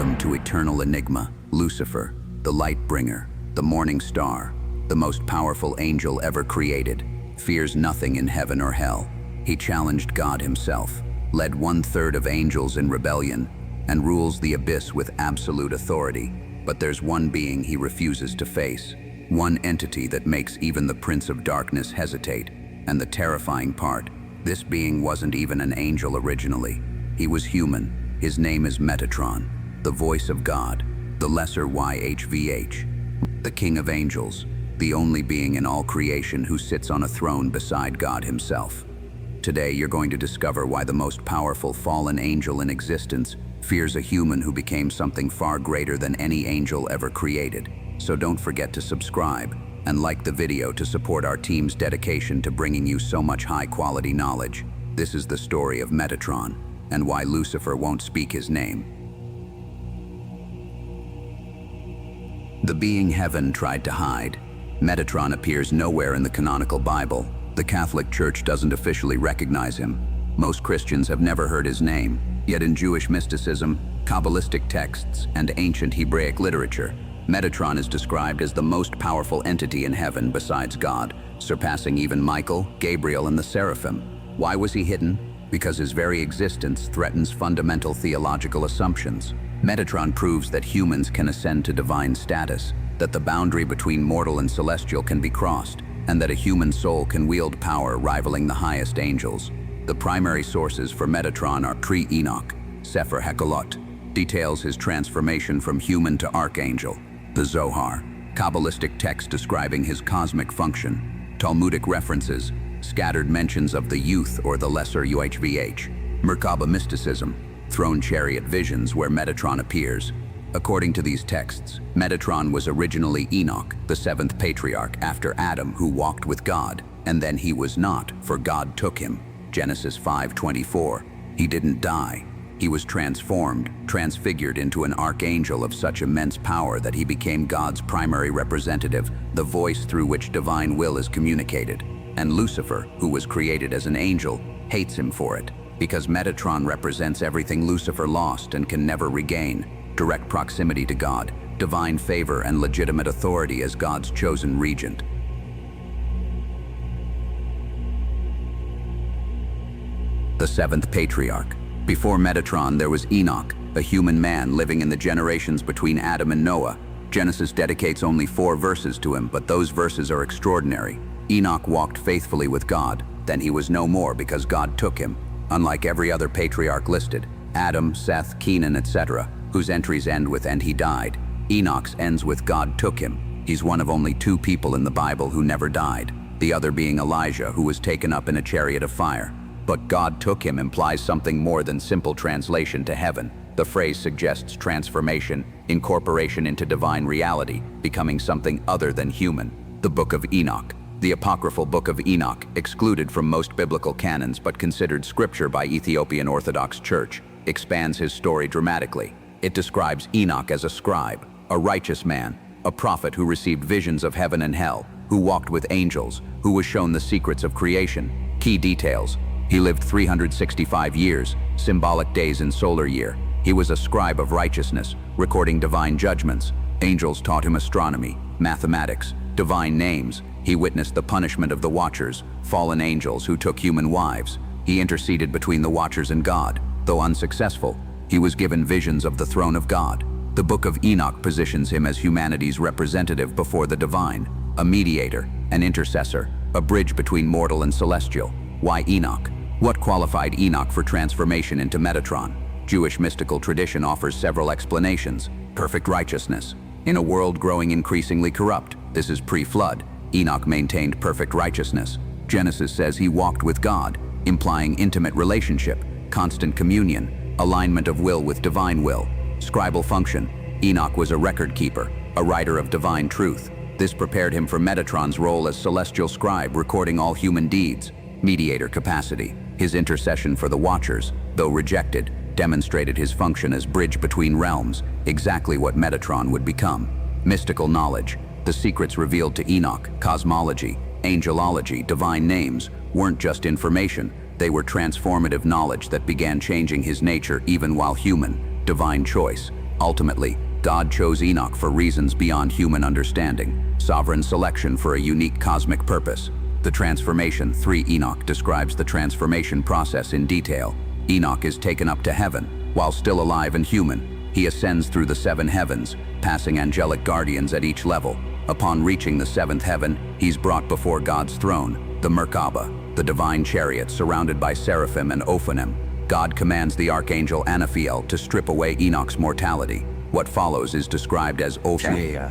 Welcome to eternal Enigma, Lucifer, the light bringer, the morning star, the most powerful angel ever created, fears nothing in heaven or hell. He challenged God himself, led 1/3 of angels in rebellion, and rules the abyss with absolute authority. But there's one being he refuses to face, one entity that makes even the Prince of Darkness hesitate. And the terrifying part, this being wasn't even an angel originally. He was human. His name is Metatron, the voice of God, the lesser YHVH, the king of angels, the only being in all creation who sits on a throne beside God himself. Today you're going to discover why the most powerful fallen angel in existence fears a human who became something far greater than any angel ever created. So don't forget to subscribe and like the video to support our team's dedication to bringing you so much high-quality knowledge. This is the story of Metatron, and why Lucifer won't speak his name. The being heaven tried to hide. Metatron appears nowhere in the canonical Bible. The Catholic Church doesn't officially recognize him. Most Christians have never heard his name. Yet in Jewish mysticism, Kabbalistic texts, and ancient Hebraic literature, Metatron is described as the most powerful entity in heaven besides God, surpassing even Michael, Gabriel, and the seraphim. Why was he hidden? Because his very existence threatens fundamental theological assumptions. Metatron proves that humans can ascend to divine status, that the boundary between mortal and celestial can be crossed, and that a human soul can wield power rivaling the highest angels. The primary sources for Metatron are Tree Enoch, Sefer Hekolot, details his transformation from human to archangel, the Zohar, Kabbalistic text describing his cosmic function, Talmudic references, scattered mentions of the youth or the lesser UHVH, Merkaba mysticism, throne chariot visions where Metatron appears. According to these texts, Metatron was originally Enoch, the seventh patriarch after Adam, who walked with God, and then he was not, for God took him. Genesis 5:24. He didn't die. He was transformed, transfigured into an archangel of such immense power that he became God's primary representative, the voice through which divine will is communicated. And Lucifer, who was created as an angel, hates him for it, because Metatron represents everything Lucifer lost and can never regain: direct proximity to God, divine favor, and legitimate authority as God's chosen regent. The seventh patriarch. Before Metatron, there was Enoch, a human man living in the generations between Adam and Noah. Genesis dedicates only 4 verses to him, but those verses are extraordinary. Enoch walked faithfully with God, then he was no more because God took him. Unlike every other patriarch listed, Adam, Seth, Kenan, etc., whose entries end with "and he died," Enoch's ends with "God took him." He's one of only 2 people in the Bible who never died, the other being Elijah, who was taken up in a chariot of fire. But "God took him" implies something more than simple translation to heaven. The phrase suggests transformation, incorporation into divine reality, becoming something other than human. The Book of Enoch. The apocryphal Book of Enoch, excluded from most biblical canons but considered scripture by Ethiopian Orthodox Church, expands his story dramatically. It describes Enoch as a scribe, a righteous man, a prophet who received visions of heaven and hell, who walked with angels, who was shown the secrets of creation. Key details: he lived 365 years, symbolic days in solar year. He was a scribe of righteousness, recording divine judgments. Angels taught him astronomy, mathematics, divine names. He witnessed the punishment of the Watchers, fallen angels who took human wives. He interceded between the Watchers and God. Though unsuccessful, he was given visions of the throne of God. The Book of Enoch positions him as humanity's representative before the divine, a mediator, an intercessor, a bridge between mortal and celestial. Why Enoch? What qualified Enoch for transformation into Metatron? Jewish mystical tradition offers several explanations. Perfect righteousness. In a world growing increasingly corrupt, this is pre-flood, Enoch maintained perfect righteousness. Genesis says he walked with God, implying intimate relationship, constant communion, alignment of will with divine will. Scribal function. Enoch was a record keeper, a writer of divine truth. This prepared him for Metatron's role as celestial scribe, recording all human deeds. Mediator capacity. His intercession for the Watchers, though rejected, demonstrated his function as bridge between realms, exactly what Metatron would become. Mystical knowledge. The secrets revealed to Enoch, cosmology, angelology, divine names, weren't just information. They were transformative knowledge that began changing his nature even while human. Divine choice. Ultimately, God chose Enoch for reasons beyond human understanding, sovereign selection for a unique cosmic purpose. The transformation 3 Enoch describes the transformation process in detail. Enoch is taken up to heaven. While still alive and human, he ascends through the 7 heavens, passing angelic guardians at each level. Upon reaching the 7th heaven, he's brought before God's throne, the Merkaba, the divine chariot surrounded by seraphim and Ophanim. God commands the archangel Anaphiel to strip away Enoch's mortality. What follows is described as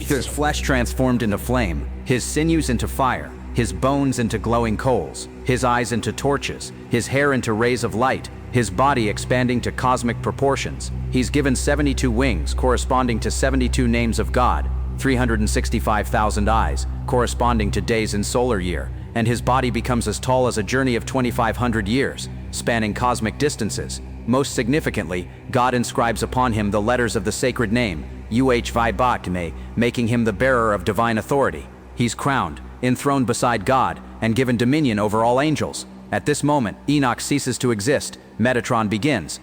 His flesh transformed into flame, his sinews into fire, his bones into glowing coals, his eyes into torches, his hair into rays of light, his body expanding to cosmic proportions. He's given 72 wings corresponding to 72 names of God, 365,000 eyes corresponding to days in solar year, and his body becomes as tall as a journey of 2,500 years, spanning cosmic distances. Most significantly, God inscribes upon him the letters of the sacred name, Uhvibhatme, making him the bearer of divine authority. He's crowned, enthroned beside God, and given dominion over all angels. At this moment, Enoch ceases to exist. Metatron begins.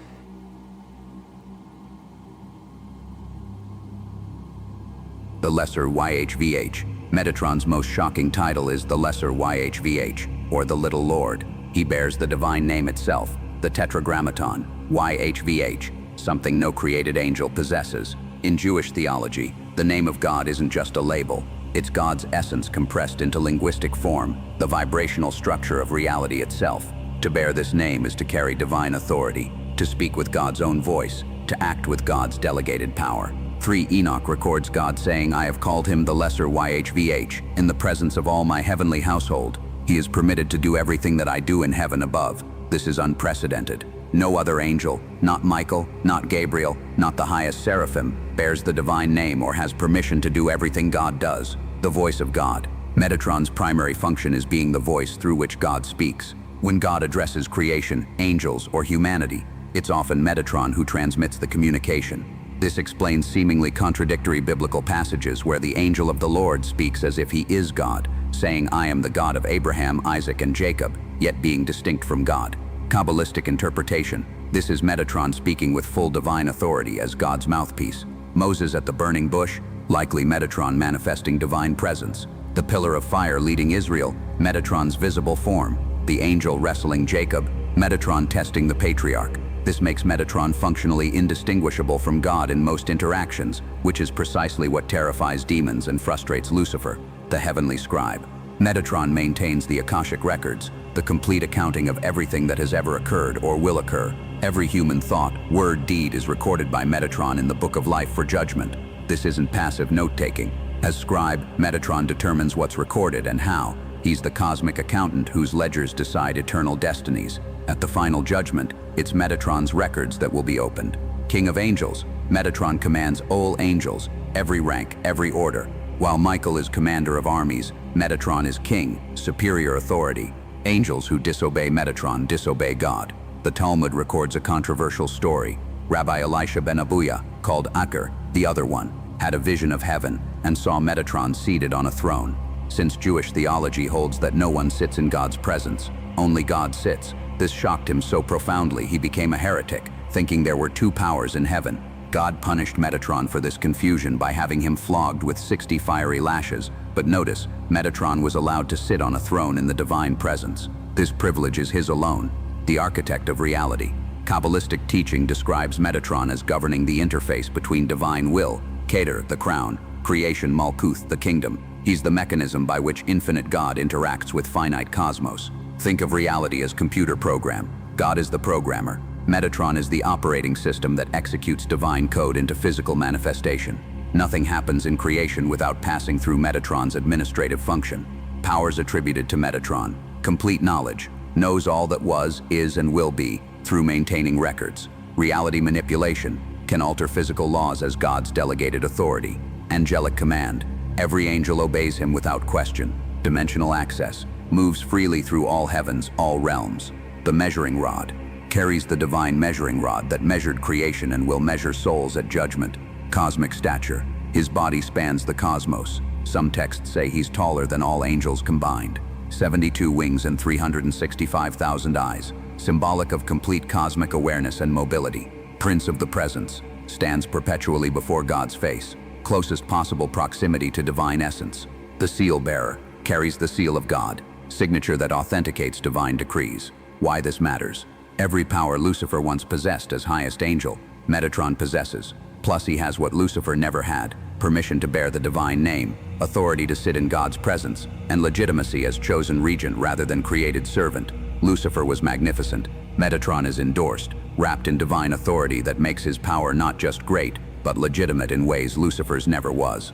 The Lesser YHVH. Metatron's most shocking title is the Lesser YHVH, or the Little Lord. He bears the divine name itself, the Tetragrammaton, YHVH, something no created angel possesses. In Jewish theology, the name of God isn't just a label. It's God's essence compressed into linguistic form, the vibrational structure of reality itself. To bear this name is to carry divine authority, to speak with God's own voice, to act with God's delegated power. 3 Enoch records God saying, "I have called him the Lesser YHVH, in the presence of all my heavenly household. He is permitted to do everything that I do in heaven above." This is unprecedented. No other angel, not Michael, not Gabriel, not the highest seraphim, bears the divine name or has permission to do everything God does. The voice of God. Metatron's primary function is being the voice through which God speaks. When God addresses creation, angels, or humanity, it's often Metatron who transmits the communication. This explains seemingly contradictory biblical passages where the angel of the Lord speaks as if he is God, saying, "I am the God of Abraham, Isaac, and Jacob," yet being distinct from God. Kabbalistic interpretation. This is Metatron speaking with full divine authority as God's mouthpiece. Moses at the burning bush, likely Metatron manifesting divine presence. The pillar of fire leading Israel, Metatron's visible form. The angel wrestling Jacob, Metatron testing the patriarch. This makes Metatron functionally indistinguishable from God in most interactions, which is precisely what terrifies demons and frustrates Lucifer, the heavenly scribe. Metatron maintains the Akashic records, the complete accounting of everything that has ever occurred or will occur. Every human thought, word, deed is recorded by Metatron in the Book of Life for judgment. This isn't passive note-taking. As scribe, Metatron determines what's recorded and how. He's the cosmic accountant whose ledgers decide eternal destinies. At the final judgment, it's Metatron's records that will be opened. King of angels, Metatron commands all angels, every rank, every order. While Michael is commander of armies, Metatron is king, superior authority. Angels who disobey Metatron disobey God. The Talmud records a controversial story. Rabbi Elisha ben Abuya, called Acher, the other one, had a vision of heaven and saw Metatron seated on a throne. Since Jewish theology holds that no one sits in God's presence, only God sits, this shocked him so profoundly he became a heretic, thinking there were 2 powers in heaven. God punished Metatron for this confusion by having him flogged with 60 fiery lashes. But notice, Metatron was allowed to sit on a throne in the divine presence. This privilege is his alone, the architect of reality. Kabbalistic teaching describes Metatron as governing the interface between divine will, Keter, the crown, creation, Malkuth, the kingdom. He's the mechanism by which infinite God interacts with finite cosmos. Think of reality as computer program. God is the programmer. Metatron is the operating system that executes divine code into physical manifestation. Nothing happens in creation without passing through Metatron's administrative function. Powers attributed to Metatron. Complete knowledge. Knows all that was, is, and will be through maintaining records. Reality manipulation. Can alter physical laws as God's delegated authority. Angelic command. Every angel obeys him without question. Dimensional access. Moves freely through all heavens, all realms. The measuring rod. Carries the divine measuring rod that measured creation and will measure souls at judgment. Cosmic stature. His body spans the cosmos. Some texts say he's taller than all angels combined. 72 wings and 365,000 eyes. Symbolic of complete cosmic awareness and mobility. Prince of the presence. stands perpetually before God's face, closest possible proximity to divine essence. The seal bearer carries the seal of God, signature that authenticates divine decrees. Why this matters? Every power Lucifer once possessed as highest angel, Metatron possesses. Plus he has what Lucifer never had: permission to bear the divine name, authority to sit in God's presence, and legitimacy as chosen regent rather than created servant. Lucifer was magnificent. Metatron is endorsed, wrapped in divine authority that makes his power not just great, but legitimate in ways Lucifer's never was.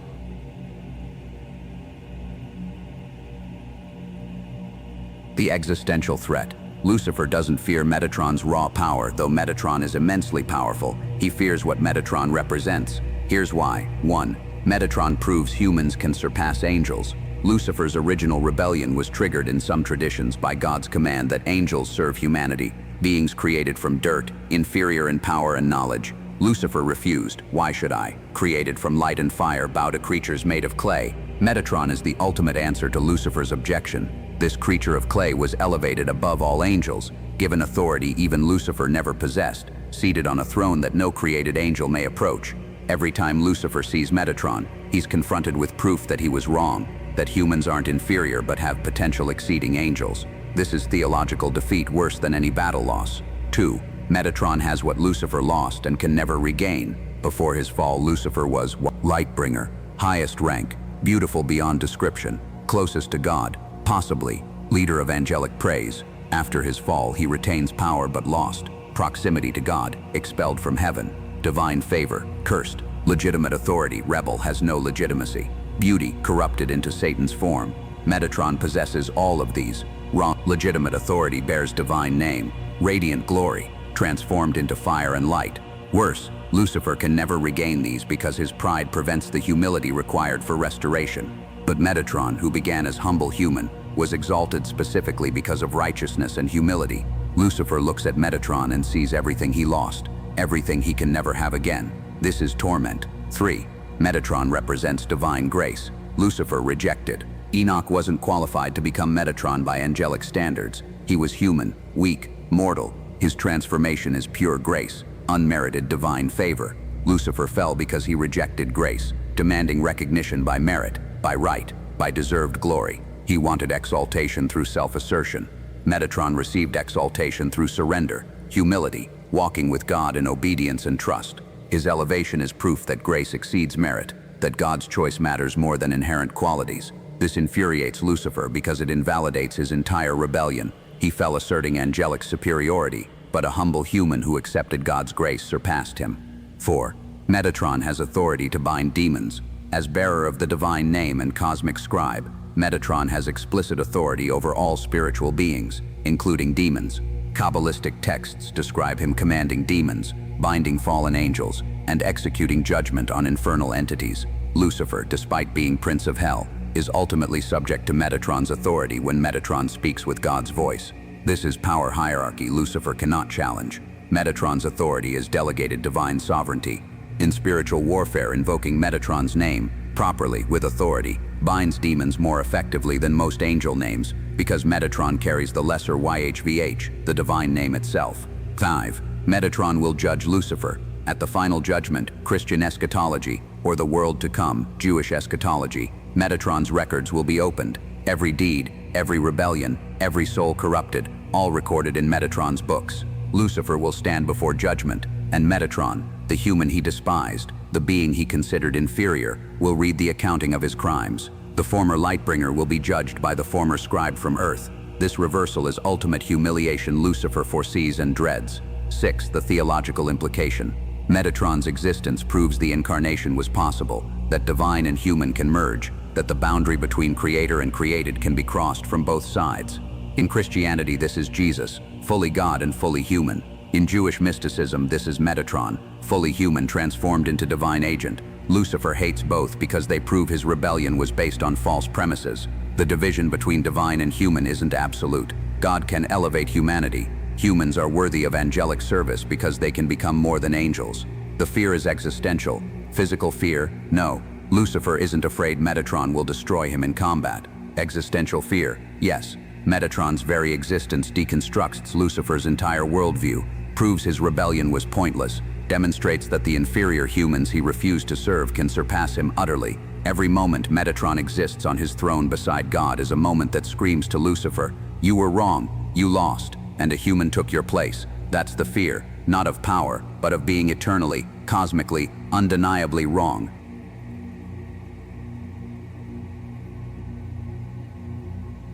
The existential threat. Lucifer doesn't fear Metatron's raw power, though Metatron is immensely powerful. He fears what Metatron represents. Here's why. 1. Metatron proves humans can surpass angels. Lucifer's original rebellion was triggered in some traditions by God's command that angels serve humanity, beings created from dirt, inferior in power and knowledge. Lucifer refused. Why should I, created from light and fire, bow to creatures made of clay? Metatron is the ultimate answer to Lucifer's objection. This creature of clay was elevated above all angels, given authority even Lucifer never possessed, seated on a throne that no created angel may approach. Every time Lucifer sees Metatron, he's confronted with proof that he was wrong, that humans aren't inferior but have potential exceeding angels. This is theological defeat worse than any battle loss. 2. Metatron has what Lucifer lost and can never regain. Before his fall, Lucifer was Lightbringer, highest rank, beautiful beyond description, closest to God, possibly leader of angelic praise. After his fall, he retains power but lost proximity to God, expelled from heaven, divine favor, cursed, legitimate authority, rebel, has no legitimacy, beauty, corrupted into Satan's form. Metatron possesses all of these. Wrong, legitimate authority, bears divine name, radiant glory, transformed into fire and light. Worse, Lucifer can never regain these because his pride prevents the humility required for restoration. But Metatron, who began as humble human, was exalted specifically because of righteousness and humility. Lucifer looks at Metatron and sees everything he lost, everything he can never have again. This is torment. 3. Metatron represents divine grace. Lucifer rejected. Enoch wasn't qualified to become Metatron by angelic standards. He was human, weak, mortal. His transformation is pure grace, unmerited divine favor. Lucifer fell because he rejected grace, demanding recognition by merit, by right, by deserved glory. He wanted exaltation through self-assertion. Metatron received exaltation through surrender, humility, walking with God in obedience and trust. His elevation is proof that grace exceeds merit, that God's choice matters more than inherent qualities. This infuriates Lucifer because it invalidates his entire rebellion. He fell asserting angelic superiority, but a humble human who accepted God's grace surpassed him. 4. Metatron has authority to bind demons. As bearer of the divine name and cosmic scribe, Metatron has explicit authority over all spiritual beings, including demons. Kabbalistic texts describe him commanding demons, binding fallen angels, and executing judgment on infernal entities. Lucifer, despite being Prince of Hell, is ultimately subject to Metatron's authority when Metatron speaks with God's voice. This is power hierarchy Lucifer cannot challenge. Metatron's authority is delegated divine sovereignty. In spiritual warfare, invoking Metatron's name, properly, with authority, binds demons more effectively than most angel names, because Metatron carries the lesser YHVH, the divine name itself. 5. Metatron will judge Lucifer. At the final judgment, Christian eschatology, or the world to come, Jewish eschatology, Metatron's records will be opened. Every deed, every rebellion, every soul corrupted, all recorded in Metatron's books. Lucifer will stand before judgment, and Metatron, the human he despised, the being he considered inferior, will read the accounting of his crimes. The former Lightbringer will be judged by the former Scribe from earth. This reversal is ultimate humiliation Lucifer foresees and dreads. 6. The theological implication. Metatron's existence proves the incarnation was possible, that divine and human can merge, that the boundary between creator and created can be crossed from both sides. In Christianity, this is Jesus, fully God and fully human. In Jewish mysticism, this is Metatron, fully human transformed into divine agent. Lucifer hates both because they prove his rebellion was based on false premises. The division between divine and human isn't absolute. God can elevate humanity. Humans are worthy of angelic service because they can become more than angels. The fear is existential. Physical fear? No. Lucifer isn't afraid Metatron will destroy him in combat. Existential fear? Yes. Metatron's very existence deconstructs Lucifer's entire worldview, proves his rebellion was pointless, demonstrates that the inferior humans he refused to serve can surpass him utterly. Every moment Metatron exists on his throne beside God is a moment that screams to Lucifer, "You were wrong, you lost, and a human took your place." That's the fear, not of power, but of being eternally, cosmically, undeniably wrong.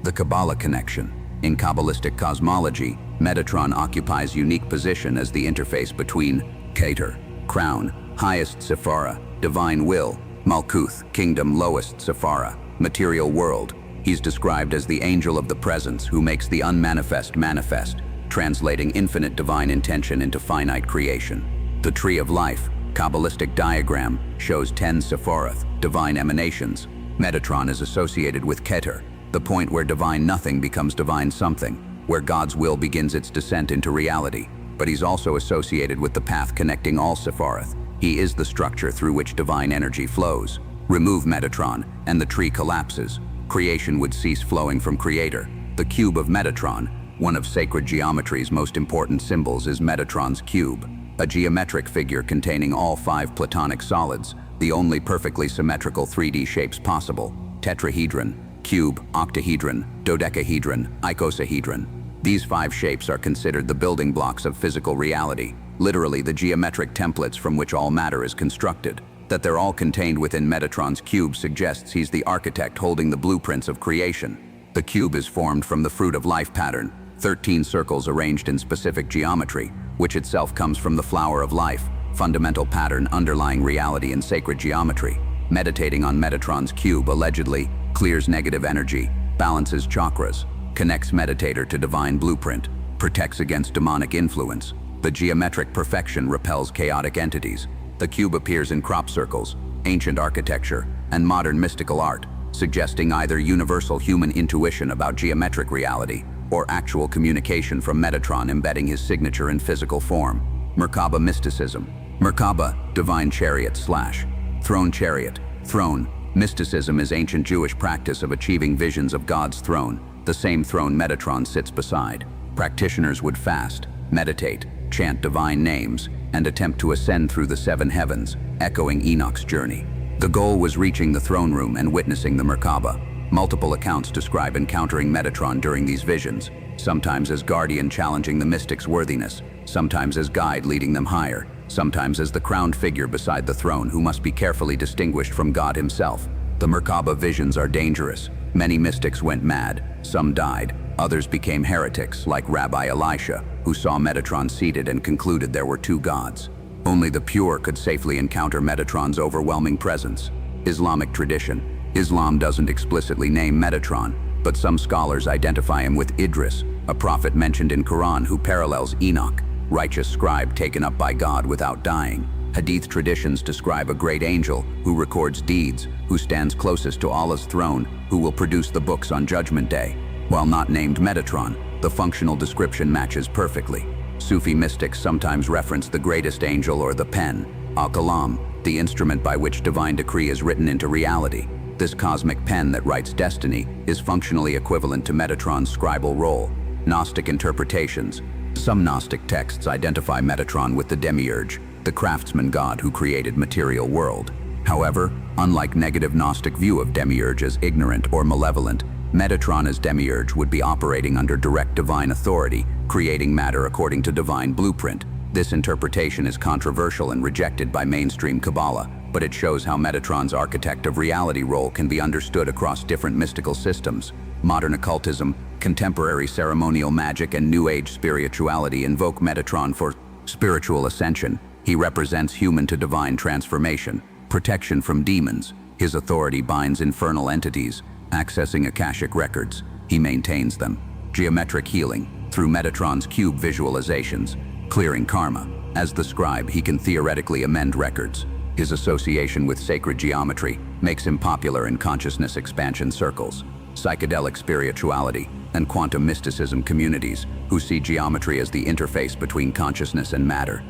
The Kabbalah connection. In Kabbalistic cosmology, Metatron occupies unique position as the interface between Keter, crown, highest Sephara, divine will, Malkuth, kingdom, lowest Sephara, material world. He's described as the angel of the presence who makes the unmanifest manifest, translating infinite divine intention into finite creation. The tree of life, Kabbalistic diagram, shows 10 Sephorath, divine emanations. Metatron is associated with Keter, the point where divine nothing becomes divine something, where God's will begins its descent into reality. But he's also associated with the path connecting all Sephorath. He is the structure through which divine energy flows. Remove Metatron, and the tree collapses. Creation would cease flowing from Creator. The cube of Metatron, one of sacred geometry's most important symbols, is Metatron's cube, a geometric figure containing all 5 platonic solids, the only perfectly symmetrical 3D shapes possible: tetrahedron, cube, octahedron, dodecahedron, icosahedron. These 5 shapes are considered the building blocks of physical reality, literally the geometric templates from which all matter is constructed. That they're all contained within Metatron's cube suggests he's the architect holding the blueprints of creation. The cube is formed from the fruit of life pattern, 13 circles arranged in specific geometry, which itself comes from the flower of life, fundamental pattern underlying reality in sacred geometry. Meditating on Metatron's cube allegedly clears negative energy, balances chakras, connects meditator to divine blueprint, protects against demonic influence. The geometric perfection repels chaotic entities. The cube appears in crop circles, ancient architecture, and modern mystical art, suggesting either universal human intuition about geometric reality or actual communication from Metatron embedding his signature in physical form. Merkaba mysticism. Merkaba, divine chariot / throne chariot. Throne. Mysticism is ancient Jewish practice of achieving visions of God's throne, the same throne Metatron sits beside. Practitioners would fast, meditate, chant divine names, and attempt to ascend through the 7 heavens, echoing Enoch's journey. The goal was reaching the throne room and witnessing the Merkaba. Multiple accounts describe encountering Metatron during these visions, sometimes as guardian challenging the mystic's worthiness, sometimes as guide leading them higher, sometimes as the crowned figure beside the throne who must be carefully distinguished from God himself. The Merkaba visions are dangerous. Many mystics went mad, some died, others became heretics, like Rabbi Elisha, who saw Metatron seated and concluded there were 2 gods. Only the pure could safely encounter Metatron's overwhelming presence. Islamic tradition. Islam doesn't explicitly name Metatron, but some scholars identify him with Idris, a prophet mentioned in Quran who parallels Enoch, righteous scribe taken up by God without dying. Hadith traditions describe a great angel who records deeds, who stands closest to Allah's throne, who will produce the books on Judgment Day. While not named Metatron, the functional description matches perfectly. Sufi mystics sometimes reference the greatest angel or the pen, al-Kalam, the instrument by which divine decree is written into reality. This cosmic pen that writes destiny is functionally equivalent to Metatron's scribal role. Gnostic interpretations. Some Gnostic texts identify Metatron with the demiurge, the craftsman god who created material world. However, unlike negative Gnostic view of demiurge as ignorant or malevolent, Metatron as demiurge would be operating under direct divine authority, creating matter according to divine blueprint. This interpretation is controversial and rejected by mainstream Kabbalah, but it shows how Metatron's architect of reality role can be understood across different mystical systems. Modern occultism, contemporary ceremonial magic, and New Age spirituality invoke Metatron for spiritual ascension. He represents human to divine transformation, protection from demons. His authority binds infernal entities, accessing Akashic records. He maintains them. Geometric healing, through Metatron's cube visualizations, clearing karma. As the scribe, he can theoretically amend records. His association with sacred geometry makes him popular in consciousness expansion circles, psychedelic spirituality, and quantum mysticism communities who see geometry as the interface between consciousness and matter.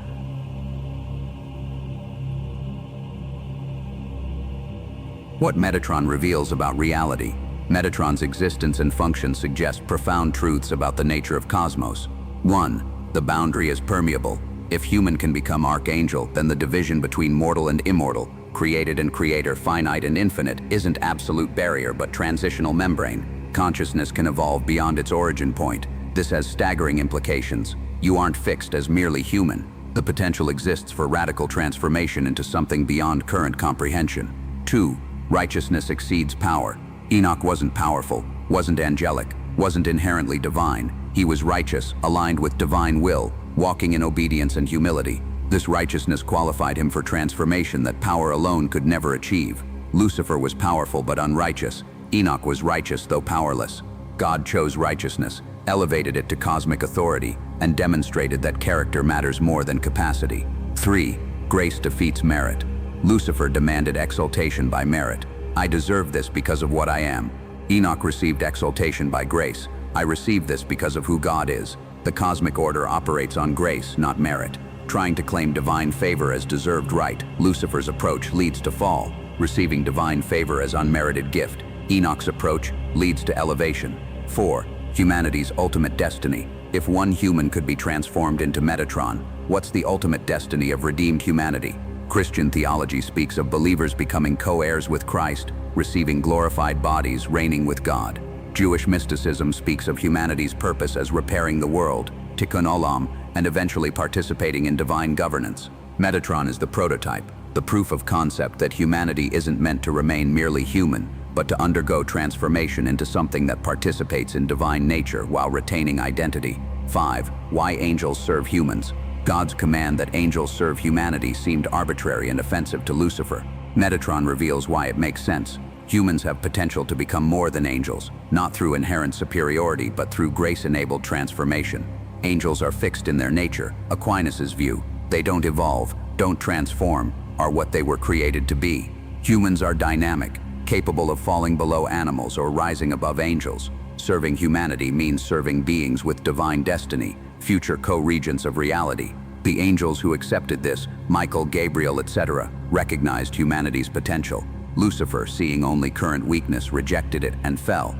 What Metatron reveals about reality. Metatron's existence and function suggest profound truths about the nature of cosmos. 1. The boundary is permeable. If human can become archangel, then the division between mortal and immortal, created and creator, finite and infinite, isn't absolute barrier but transitional membrane. Consciousness can evolve beyond its origin point. This has staggering implications. You aren't fixed as merely human. The potential exists for radical transformation into something beyond current comprehension. 2. Righteousness exceeds power. Enoch wasn't powerful, wasn't angelic, wasn't inherently divine. He was righteous, aligned with divine will, walking in obedience and humility. This righteousness qualified him for transformation that power alone could never achieve. Lucifer was powerful but unrighteous. Enoch was righteous though powerless. God chose righteousness, elevated it to cosmic authority, and demonstrated that character matters more than capacity. 3. Grace defeats merit. Lucifer demanded exaltation by merit. I deserve this because of what I am. Enoch received exaltation by grace. I receive this because of who God is. The cosmic order operates on grace, not merit. Trying to claim divine favor as deserved right, Lucifer's approach leads to fall. Receiving divine favor as unmerited gift, Enoch's approach leads to elevation. 4. Humanity's ultimate destiny. If one human could be transformed into Metatron, what's the ultimate destiny of redeemed humanity? Christian theology speaks of believers becoming co-heirs with Christ, receiving glorified bodies, reigning with God. Jewish mysticism speaks of humanity's purpose as repairing the world, tikkun olam, and eventually participating in divine governance. Metatron is the prototype, the proof of concept that humanity isn't meant to remain merely human, but to undergo transformation into something that participates in divine nature while retaining identity. 5. Why angels serve humans. God's command that angels serve humanity seemed arbitrary and offensive to Lucifer. Metatron reveals why it makes sense. Humans have potential to become more than angels, not through inherent superiority, but through grace-enabled transformation. Angels are fixed in their nature, Aquinas' view. They don't evolve, don't transform, are what they were created to be. Humans are dynamic, capable of falling below animals or rising above angels. Serving humanity means serving beings with divine destiny, future co-regents of reality. The angels who accepted this, Michael, Gabriel, etc., recognized humanity's potential. Lucifer, seeing only current weakness, rejected it and fell.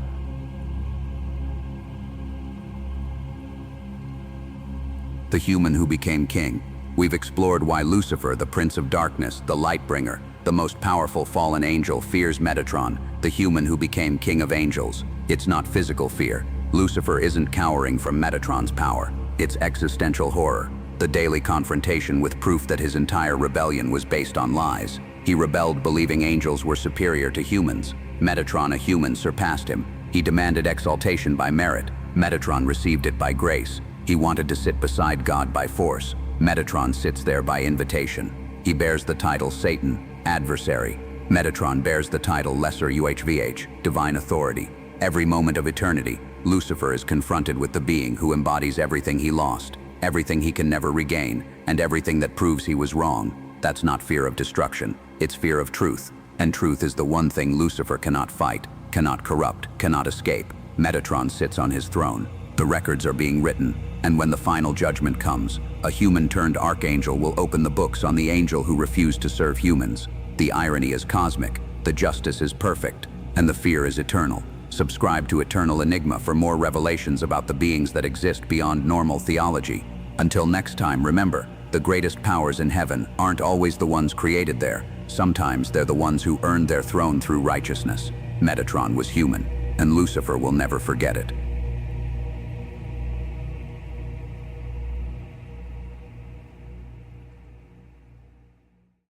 The human who became king. We've explored why Lucifer, the prince of darkness, the light bringer, the most powerful fallen angel, fears Metatron, the human who became king of angels. It's not physical fear. Lucifer isn't cowering from Metatron's power. It's existential horror, the daily confrontation with proof that his entire rebellion was based on lies. He rebelled believing angels were superior to humans. Metatron, a human, surpassed him. He demanded exaltation by merit. Metatron received it by grace. He wanted to sit beside God by force. Metatron sits there by invitation. He bears the title Satan, adversary. Metatron bears the title Lesser UHVH, divine authority. Every moment of eternity, Lucifer is confronted with the being who embodies everything he lost, everything he can never regain, and everything that proves he was wrong. That's not fear of destruction, it's fear of truth. And truth is the one thing Lucifer cannot fight, cannot corrupt, cannot escape. Metatron sits on his throne. The records are being written, and when the final judgment comes, a human-turned archangel will open the books on the angel who refused to serve humans. The irony is cosmic, the justice is perfect, and the fear is eternal. Subscribe to Eternal Enigma for more revelations about the beings that exist beyond normal theology. Until next time, remember, the greatest powers in heaven aren't always the ones created there. Sometimes they're the ones who earned their throne through righteousness. Metatron was human, and Lucifer will never forget it.